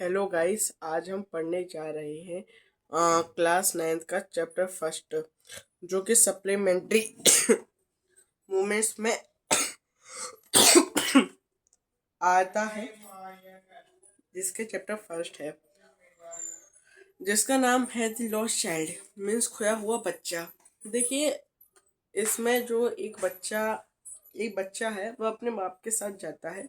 Hello guys, आज हम पढ़ने जा रहे हैं क्लास नाइन्थ का चैप्टर फर्स्ट, जो कि सप्लीमेंट्री मूवमेंट्स में आता है, जिसके चैप्टर फर्स्ट है, जिसका नाम है द लॉस्ट चाइल्ड, मीन्स खोया हुआ बच्चा। देखिए, इसमें जो एक बच्चा है, वह अपने बाप के साथ जाता है।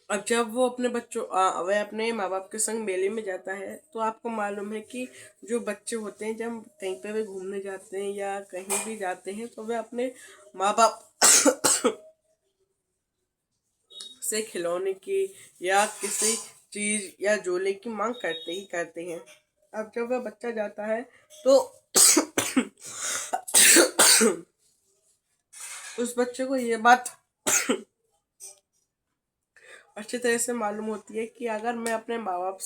अब जब वो वह अपने माँ बाप के संग मेले में जाता है, तो आपको मालूम है कि जो बच्चे होते हैं, जब कहीं पे भी घूमने जाते हैं या कहीं भी जाते हैं, तो वे अपने माँ बाप से खिलौने की या किसी चीज या झोले की मांग करते ही करते हैं। अब जब वह बच्चा जाता है, तो उस बच्चे को ये बात अच्छी तरह से मालूम होती है कि अ, अगर मैं अपने माँ बाप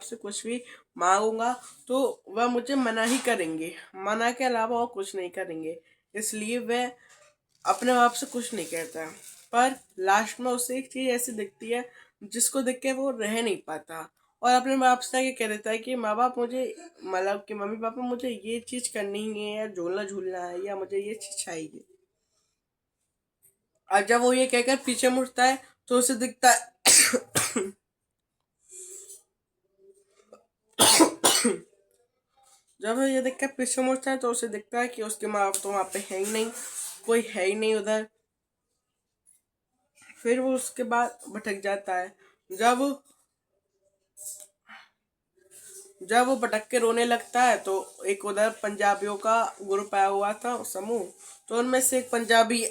से कुछ भी मांगूंगा, तो वह मुझे मना ही करेंगे, मना के अलावा और कुछ नहीं करेंगे। इसलिए वह अपने माँ बाप से कुछ नहीं कहता। पर लास्ट में उसे एक चीज ऐसी दिखती है, जिसको देख के वो रह नहीं पाता, और अपने माँ बाप से आके कह देता है कि माँ बाप मुझे, मतलब कि मम्मी पापा, मुझे ये चीज करनी ही है, या झूलना झूलना है, या मुझे ये चीज चाहिए। और जब वो ये कहकर पीछे मुड़ता है, तो उसे दिखता है जब वो ये देख कर पीछे मुड़ता है, तो उसे दिखता है कि उसके माँ बाप तो वहां पे है ही नहीं, कोई है ही नहीं उधर। फिर वो उसके बाद भटक जाता है। जब जब वो भटक के रोने लगता है, तो एक उधर पंजाबियों का ग्रुप आया हुआ था, समूह। तो उनमें से एक पंजाबी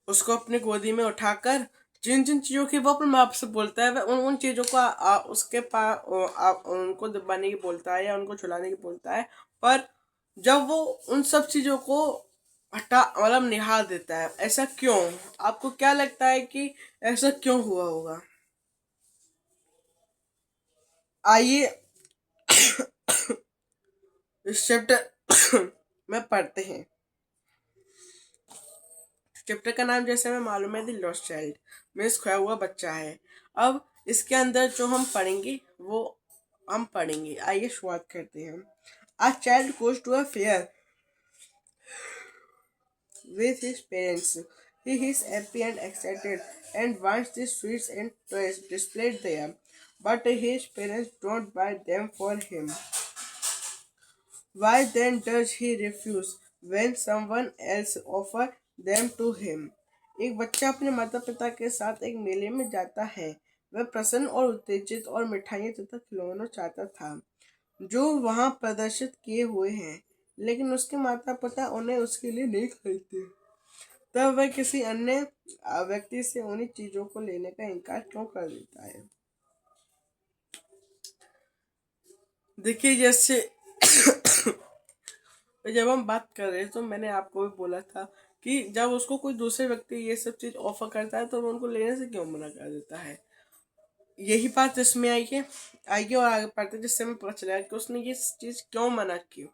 उसको अपनी गोदी में उठाकर जिन जिन चीजों की वो अपने माँ बाप से बोलता है, वह उन उन चीजों को उसके पास उनको दबाने की बोलता है या उनको छुलाने की बोलता है। पर जब वो उन सब चीजों को हटा, मतलब निहार देता है। ऐसा क्यों? आपको क्या लगता है कि ऐसा क्यों हुआ होगा? आइए इस चैप्टर में पढ़ते हैं। चैप्टर का नाम, जैसे हमें मालूम है, द लॉस्ट चाइल्ड, मीन्स खोया हुआ बच्चा है। अब इसके अंदर जो हम पढ़ेंगे, वो हम पढ़ेंगे। आइए शुरुआत करते हैं। A child goes to a fair with his parents. He is happy and excited and wants the sweets and toys displayed there, but his parents don't buy them for him. Why then does he refuse when someone else offers them to him? एक बच्चा अपने माता पिता के साथ एक मेले में जाता है। वह प्रसन्न और उत्तेजित और मिठाइयाँ तथा खिलौने चाहता था, जो वहाँ प्रदर्शित किए हुए हैं, लेकिन उसके माता पिता उन्हें उसके लिए नहीं खरीदते। तब वह किसी अन्य व्यक्ति से उन्हीं चीजों को लेने का इनकार क्यों कर देता है? देखिए, जैसे जब हम बात कर रहे हैं, तो मैंने आपको भी बोला था कि जब उसको कोई दूसरे व्यक्ति ये सब चीज ऑफर करता है, तो वो उनको लेने से क्यों मना कर देता है। यही बात इसमें आई है। आइए और आगे पढ़ते हैं, जिससे हमें पता चलेगा कि उसने ये चीज क्यों मना की।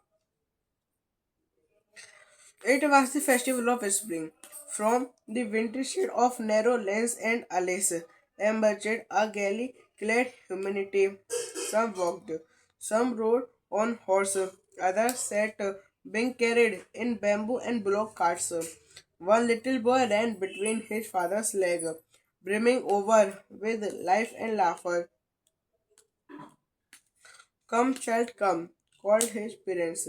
It was the festival of spring. From the wintry shade of narrow lanes and alleys emerged a gaily clad humanity. Some walked, some rode on horse, others sat being carried in bamboo and block carts. One little boy ran between his father's legs, brimming over with life and laughter. Come, child, come, called his parents,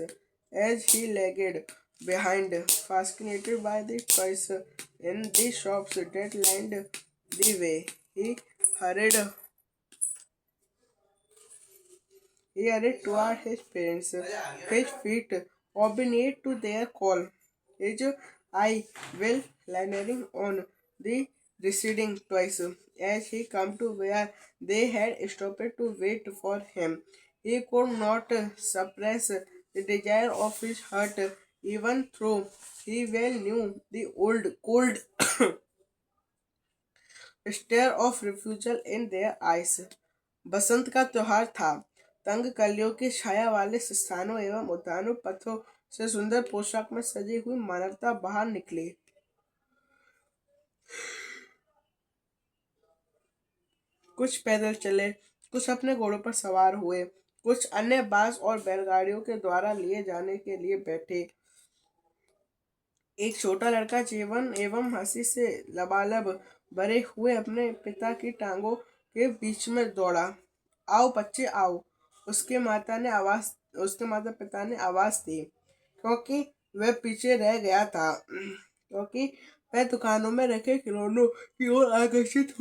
as he lagged behind, fascinated by the toys in the shops that lined the way. Hurried, he hurried toward his parents, his feet obedient to their call, his eye well lingering on the receding toys. As he came to where they had stopped to wait for him, he could not suppress the desire of his heart, even though he well knew the old cold stare of refusal in their eyes. बसंत का त्योहार था। तंग कलियों की छाया वाले स्थानों एवं उद्यानों पथों से सुंदर पोशाक में सजी हुई मानवता बाहर निकली। कुछ पैदल चले, कुछ अपने घोड़ों पर सवार हुए, कुछ अन्य बांस और बैलगाड़ियों के द्वारा लिए जाने के लिए बैठे। एक छोटा लड़का जीवन एवं हंसी से लबालब भरे हुए अपने पिता की टांगों के बीच में दौड़ा। आओ बच्चे आओ, उसके माता ने आवाज उसके माता पिता ने आवाज दी, क्योंकि वह पीछे रह गया था, क्योंकि वह दुकानों में रखे खिलौनों की ओर आकर्षित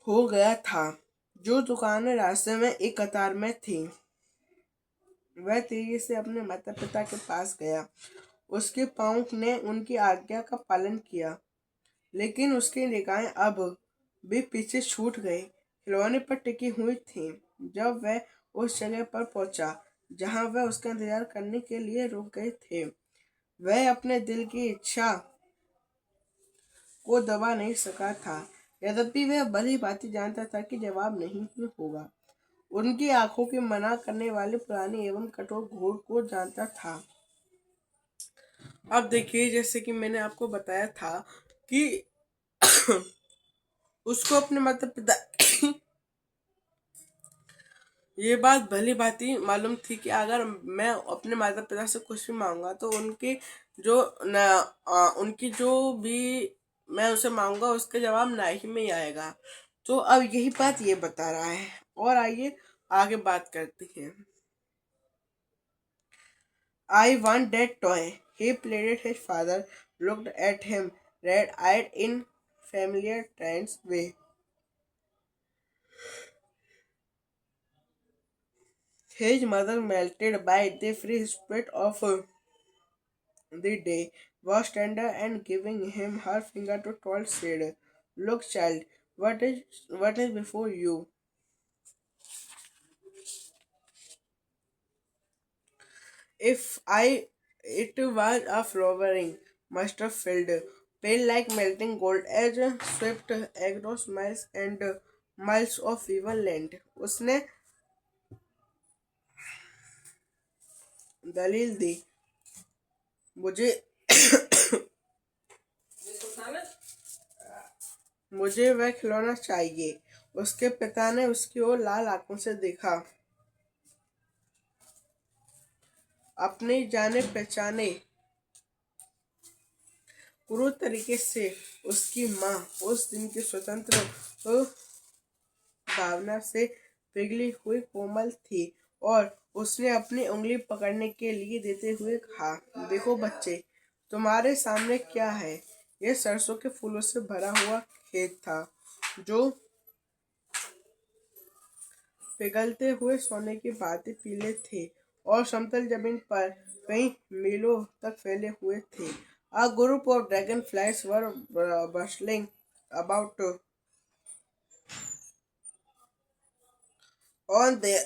हो गया था। जो दुकानें रास्ते में एक कतार में थी। वह तेजी से अपने माता पिता के पास गया। उसके पाँव ने उनकी आज्ञा का पालन किया, लेकिन उसकी निगाहें अब भी पीछे छूट गई, खिलौने पर टिकी हुई थी। जब वह उस जगह पर पहुंचा जहां वह उसका इंतजार करने के लिए रुक गए थे, वह अपने दिल की इच्छा को दबा नहीं सका था। यद्यपि वह भली भांति जानता था कि जवाब नहीं ही होगा। उनकी आंखों की मना करने वाली पुरानी एवं कठोर घूर को जानता था। अब देखिए, जैसे कि मैंने आपको बताया था कि उसको अपने माता पिता ये बात भली भांति मालूम थी कि अगर मैं अपने माता पिता से कुछ भी मांगूंगा तो जो न उनकी जो भी मैं उसे मांगूंगा उसका जवाब ना ही में ही आएगा। तो अब यही बात ये बता रहा है। और आइए आगे बात करते हैं। I want that toy. He pleaded. His father looked at him, red-eyed in familiar trans way. His mother, melted by the free spirit of the day, was tender and giving him her finger to told said, "Look, child, what is before you? If I it was a flowering mustard field, pale like melting gold, as swept across miles and miles of even land." उसने दलील दी, मुझे मुझे वह खिलौना चाहिए। उसके पिता ने उसकी ओर लाल आंखों से देखा। अपने जाने पहचाने क्रूर तरीके से उसकी माँ उस दिन की स्वतंत्र भावना से पिघली हुई कोमल थी, और उसने अपनी उंगली पकड़ने के लिए देते हुए कहा, देखो बच्चे, तुम्हारे सामने क्या है। यह सरसों के फूलों से भरा हुआ खेत था, जो पिघलते हुए सोने की भांति पीले थे और समतल जमीन पर कई मीलों तक फैले हुए थे। A group of dragonflies were bustling about on their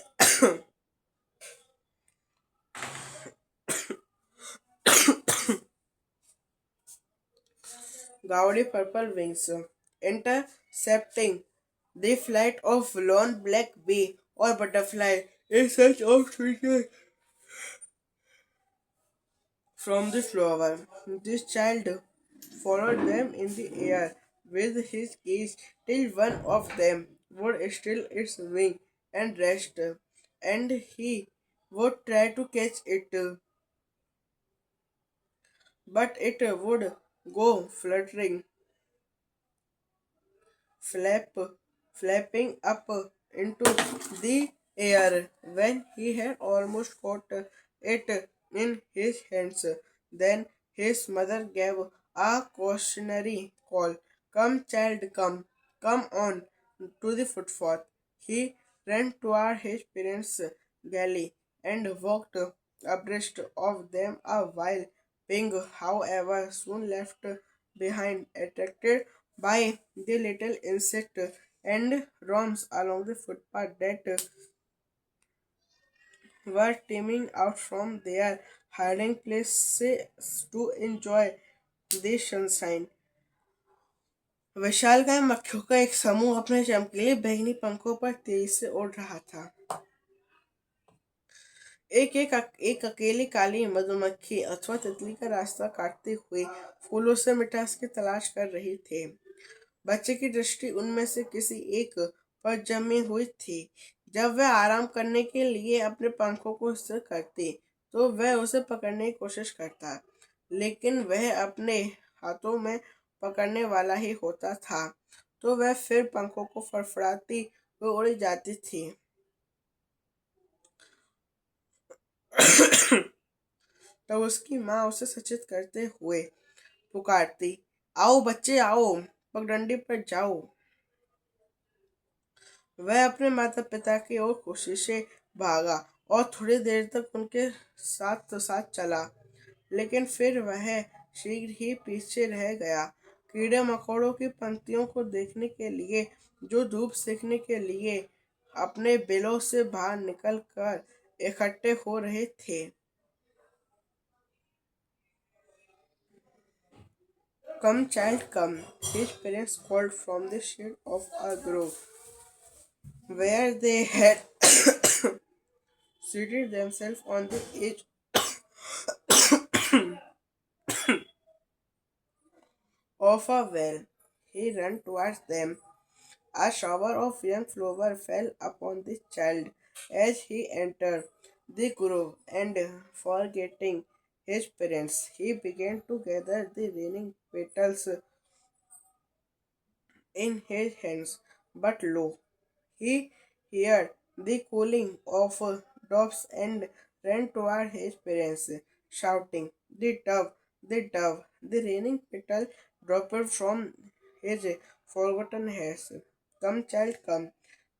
gaudy purple wings, intercepting the flight of lone black bee or butterfly in search of sweetness from the flower. This child followed them in the air with his gaze till one of them would still its wing and rest, and he would try to catch it, but it would go fluttering, flap, flapping up into the air. When he had almost caught it in his hands, then his mother gave a cautionary call. Come, child, come, come on to the footpath. He ran toward his parents' galley and walked abreast of them a while. Ping, however, soon left behind, attracted by the little insect and worms along the footpath that were teeming out from their hiding places to enjoy the sunshine. विशालकाय मक्खियों का एक समूह अपने चमकीले बैंगनी पंखों पर तेजी से उड़ रहा था। एक अकेली काली मधुमक्खी अथवा तितली का रास्ता काटते हुए फूलों से मिठास की तलाश कर रही थी। बच्चे की दृष्टि उनमें से किसी एक पर जमी हुई थी। जब वह आराम करने के लिए अपने पंखों को स्थिर करती, तो वह उसे पकड़ने की कोशिश करता, लेकिन वह अपने हाथों में पकड़ने वाला ही होता था। तो वह फिर पंखों को फड़फड़ाती हुई उड़ जाती थी। तब उसकी माँ उसे सचेत करते हुए पुकारती, आओ बच्चे आओ, पगडंडी पर जाओ। वह अपने माता पिता की ओर खुशी से भागा और थोड़ी देर तक उनके साथ साथ चला, लेकिन फिर वह शीघ्र ही पीछे रह गया। कीड़े मकोड़ों की पंक्तियों को देखने के लिए, जो धूप सेकने के लिए अपने बिलों से बाहर निकल कर इकट्ठे हो रहे थे। Come, child, come, his parents called from the shade of a grove, where they had seated themselves on the edge of a well. He ran towards them. A shower of young flower fell upon the child as he entered the grove, and forgetting his parents, he began to gather the raining petals in his hands. But lo, he heard the calling of doves and ran toward his parents, shouting, the dove, the dove. The raining petal dropped from his forgotten hands. Come, child, come.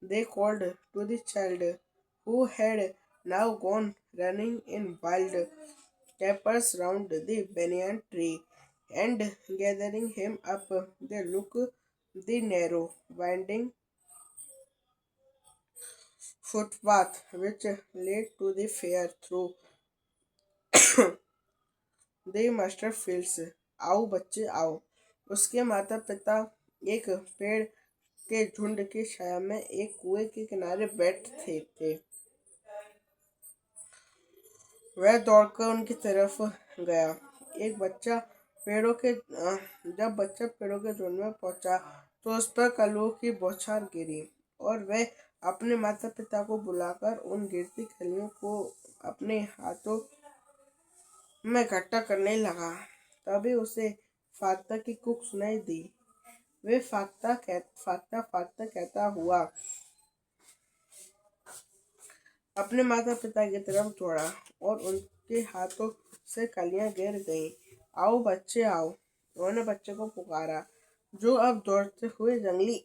They called to the child, who had now gone running in wild capers round the banyan tree, and gathering him up, they looked the narrow, winding footpath which led to the fair through the mustard fields. आओ बच्चे आओ। उसके माता पिता एक पेड़ के झुंड की छाया में एक कुएं के किनारे बैठे थे। वह दौड़कर उनकी तरफ गया। एक बच्चा पेड़ों के जब बच्चा पेड़ों के झुंड में पहुंचा, तो उस पर कलुओं की बौछार गिरी, और वह अपने माता पिता को बुलाकर उन गिरती कलियों को अपने हाथों में इकट्ठा करने लगा। तभी उसे फाख्ता की कूक सुनाई दी। वे फाख्ता फाख्ता कहता हुआ अपने माता पिता की तरफ दौड़ा, और उनके हाथों से कलियां गिर गईं। आओ बच्चे आओ, उन्होंने बच्चे को पुकारा, जो अब दौड़ते हुए जंगली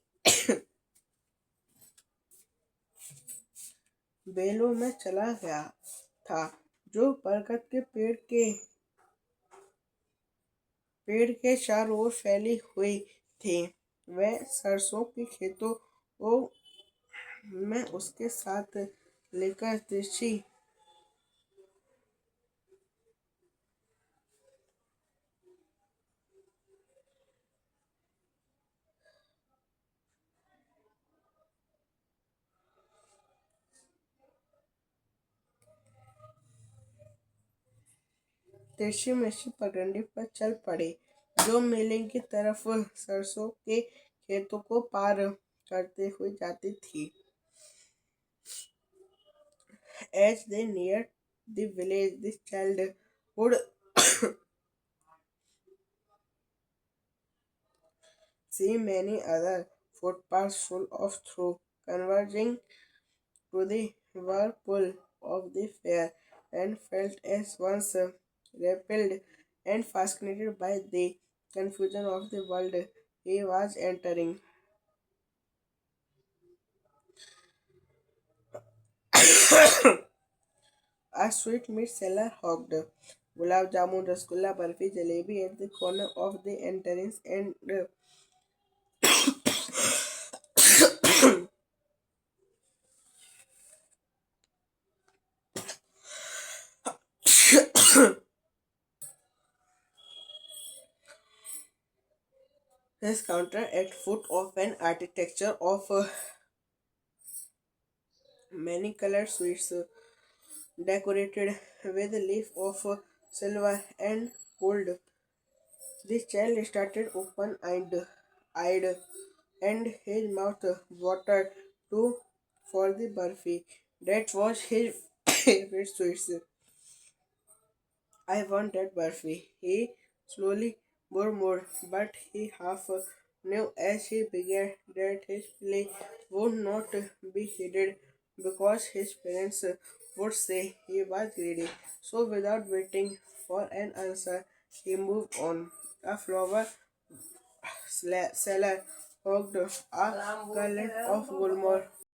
बेलों में चला गया था, जो बरगद के पेड़ के चारों ओर फैली हुई थी। वह सरसों के खेतों में उसके साथ लेकर तिरछी मिर्ची पगडंडी पर चल पड़े, जो मेले की तरफ सरसों के खेतों को पार करते हुए जाती थी। As they neared the village, the child would see many other footpaths full of through converging to the whirlpool of the fair, and felt as once repelled and fascinated by the confusion of the world he was entering. A sweetmeat seller hawked gulab jamun, rasgulla, barfi, jalebi at the corner of the entrance, and His counter at foot of an architecture of many colored sweets decorated with leaf of silver and gold. The child started open-eyed, and his mouth watered too for the burfi. That was his favorite sweets. I want that burfi. He slowly murmured, but he half knew as he began that his play would not be heeded because his parents would say he was greedy. So, without waiting for an answer, he moved on. A flower seller hogged a gallon of Gulmore